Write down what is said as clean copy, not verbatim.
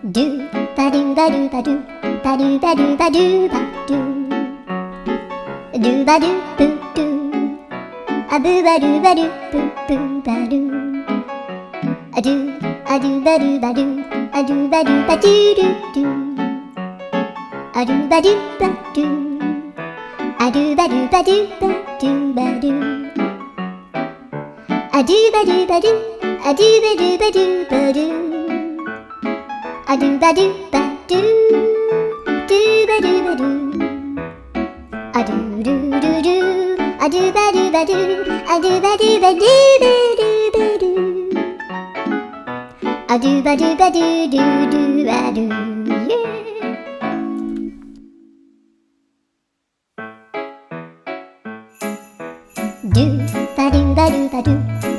ドゥバドゥバドゥバドゥバドゥバドゥバドゥバドゥドゥバドゥブドゥアブバドゥバドゥブブバドゥアドゥアドゥバドゥバドゥアドゥバドゥバドゥドゥドゥアドゥバドゥバドゥアドゥバドゥバドゥバドゥバドゥアドゥバドゥバドゥアドゥバドゥバドゥバドゥアドゥバドゥバドゥドゥバドゥバドゥアドゥルルルアドゥバドゥバドゥアドゥバドゥバドゥバドゥバドゥアドゥバドゥバドゥドゥドゥバドゥ